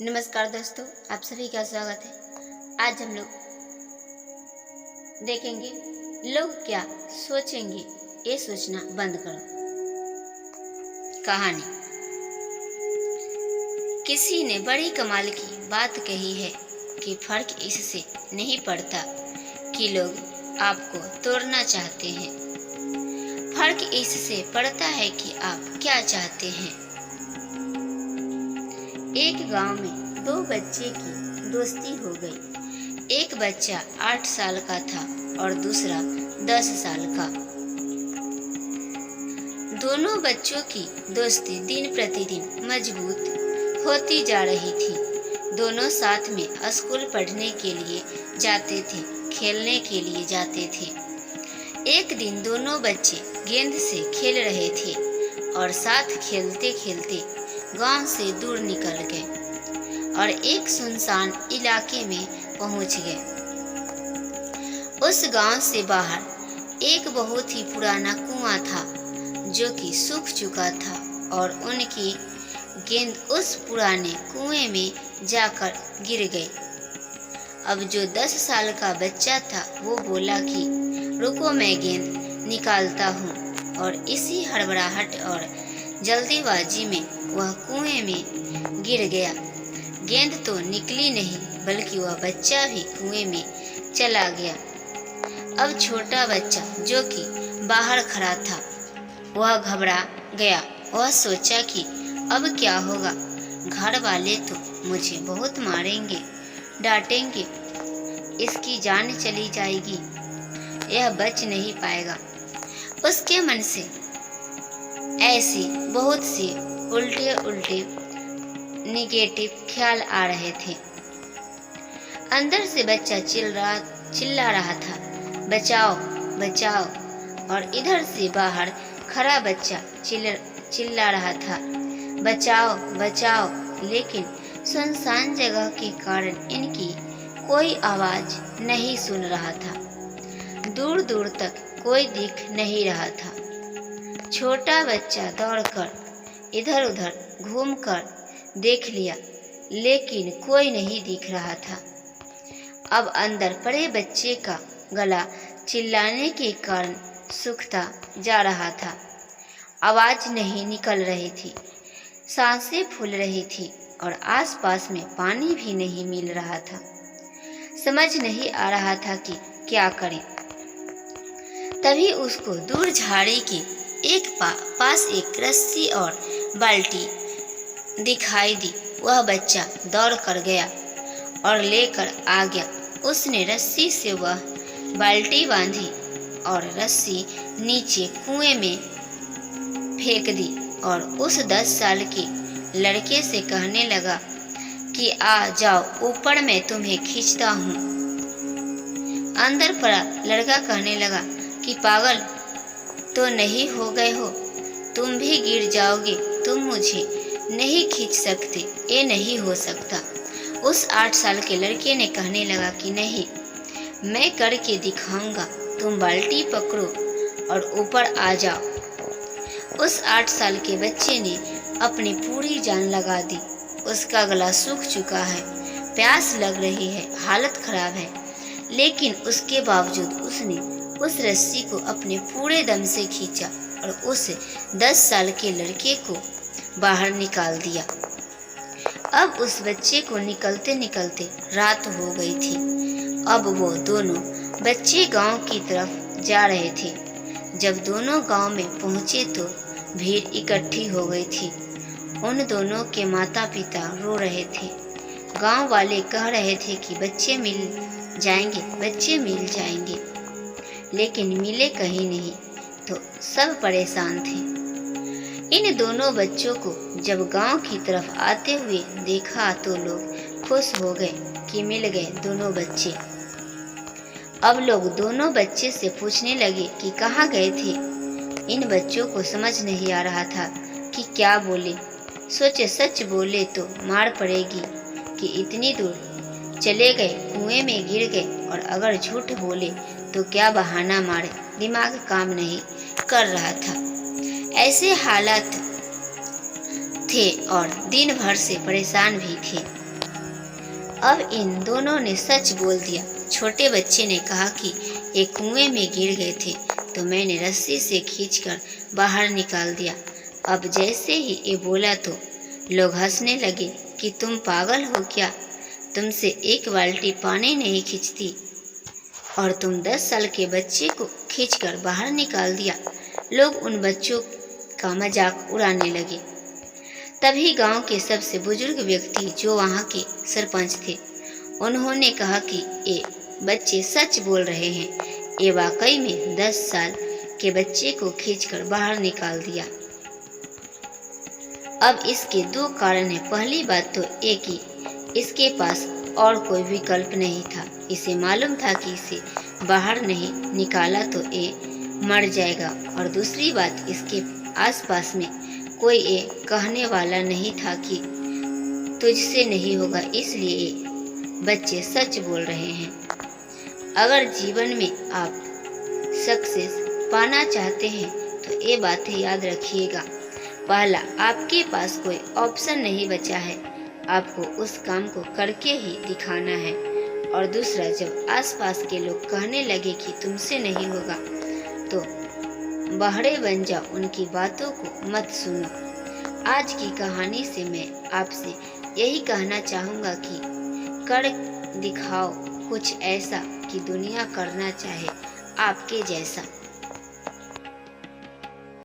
नमस्कार दोस्तों, आप सभी का स्वागत है। आज हम लोग देखेंगे लोग क्या सोचेंगे, ये सोचना बंद करो। कहानी। किसी ने बड़ी कमाल की बात कही है कि फर्क इससे नहीं पड़ता कि लोग आपको तोड़ना चाहते हैं, फर्क इससे पड़ता है कि आप क्या चाहते हैं। एक गांव में दो बच्चे की दोस्ती हो गई। एक बच्चा 8 साल का था और दूसरा 10 साल का। दोनों बच्चों की दोस्ती दिन प्रतिदिन मजबूत होती जा रही थी। दोनों साथ में स्कूल पढ़ने के लिए जाते थे, खेलने के लिए जाते थे। एक दिन दोनों बच्चे गेंद से खेल रहे थे और साथ खेलते खेलते गांव से दूर निकल गए और एक सुनसान इलाके में पहुंच गए। उस गांव से बाहर एक बहुत ही पुराना कुआं था जो कि सूख चुका था और उनकी गेंद उस पुराने कुएं में जाकर गिर गई। अब जो 10 साल का बच्चा था वो बोला कि रुको, मैं गेंद निकालता हूँ, और इसी हड़बड़ाहट और जल्दीबाजी में वह कुएं में गिर गया। गेंद तो निकली नहीं, बल्कि वह बच्चा भी कुएं में चला गया। अब छोटा बच्चा जो कि बाहर खड़ा था वह घबरा गया। वह सोचा कि अब क्या होगा, घर वाले तो मुझे बहुत मारेंगे, डांटेंगे, इसकी जान चली जाएगी, यह बच नहीं पाएगा। उसके मन से ऐसी बहुत सी उल्टे निगेटिव ख्याल आ रहे थे। अंदर से बच्चा चिल्ला रहा था, बचाओ बचाओ, और इधर से बाहर खड़ा बच्चा चिल्ला रहा था, बचाओ बचाओ। लेकिन सुनसान जगह के कारण इनकी कोई आवाज नहीं सुन रहा था। दूर दूर तक कोई दिख नहीं रहा था। छोटा बच्चा दौड़कर इधर उधर घूमकर देख लिया, लेकिन कोई नहीं दिख रहा था। अब अंदर पड़े बच्चे का गला चिल्लाने के कारण सूखता जा रहा था। आवाज नहीं निकल रही थी, सांसें फूल रही थी और आसपास में पानी भी नहीं मिल रहा था। समझ नहीं आ रहा था कि क्या करें। तभी उसको दूर झाड़ी के एक पास एक रस्सी और बाल्टी दिखाई दी। वह बच्चा दौड़ कर गया और लेकर आ गया। उसने रस्सी से वह बाल्टी बांधी और रस्सी नीचे कुएं में फेंक दी और उस 10 साल के लड़के से कहने लगा कि आ जाओ ऊपर, मैं तुम्हें खींचता हूँ। अंदर पड़ा लड़का कहने लगा कि पागल तो नहीं हो गए हो, तुम भी गिर जाओगे, तुम मुझे नहीं खींच सकते, ये नहीं हो सकता। उस 8 साल के लड़के ने कहने लगा कि नहीं, मैं करके दिखाऊंगा, तुम बाल्टी पकड़ो और ऊपर आ जाओ। उस 8 साल के बच्चे ने अपनी पूरी जान लगा दी। उसका गला सूख चुका है, प्यास लग रही है, हालत खराब है, लेकिन उसके बावजूद उसने उस रस्सी को अपने पूरे दम से खींचा और उस 10 साल के लड़के को बाहर निकाल दिया। अब उस बच्चे को निकलते निकलते रात हो गई थी। अब वो दोनों बच्चे गांव की तरफ जा रहे थे। जब दोनों गांव में पहुंचे तो भीड़ इकट्ठी हो गई थी। उन दोनों के माता पिता रो रहे थे। गांव वाले कह रहे थे कि बच्चे मिल जाएंगे, बच्चे मिल जाएंगे, लेकिन मिले कहीं नहीं, तो सब परेशान थे। इन दोनों बच्चों को जब गांव की तरफ आते हुए देखा तो लोग खुश हो गए कि मिल गए दोनों बच्चे। अब लोग दोनों बच्चे से पूछने लगे कि कहाँ गए थे। इन बच्चों को समझ नहीं आ रहा था कि क्या बोले। सोचे सच बोले तो मार पड़ेगी कि इतनी दूर चले गए, कुएं में गिर गए, और अगर झूठ बोले तो क्या बहाना मारे। दिमाग काम नहीं कर रहा था। ऐसे हालात थे और दिन भर से परेशान भी थे। अब इन दोनों ने सच बोल दिया। छोटे बच्चे ने कहा कि ये कुएं में गिर गए थे तो मैंने रस्सी से खींचकर बाहर निकाल दिया। अब जैसे ही ये बोला तो लोग हंसने लगे कि तुम पागल हो क्या, तुमसे एक बाल्टी पानी नहीं खींचती और तुम 10 साल के बच्चे को खींचकर बाहर निकाल दिया। लोग उन बच्चों का मजाक उड़ाने लगे। तभी गांव के सबसे बुजुर्ग व्यक्ति जो वहां के सरपंच थे, उन्होंने कहा कि ये बच्चे सच बोल रहे हैं, ये वाकई में 10 साल के बच्चे को खींचकर बाहर निकाल दिया। अब इसके 2 कारण हैं। पहली बात तो ये कि इसके पास और कोई विकल्प नहीं था। इसे मालूम था कि इसे बाहर नहीं निकाला तो ये मर जाएगा। और दूसरी बात, इसके आसपास में कोई ये कहने वाला नहीं था कि तुझसे नहीं होगा, इसलिए ये बच्चे सच बोल रहे हैं। अगर जीवन में आप सक्सेस पाना चाहते हैं तो ये बातें याद रखिएगा। पहला, आपके पास कोई ऑप्शन नहीं बचा है, आपको उस काम को करके ही दिखाना है। और दूसरा, जब आसपास के लोग कहने लगे कि तुमसे नहीं होगा तो बहरे बन जाओ, उनकी बातों को मत सुनो। आज की कहानी से मैं आपसे यही कहना चाहूँगा कि कर दिखाओ कुछ ऐसा कि दुनिया करना चाहे आपके जैसा।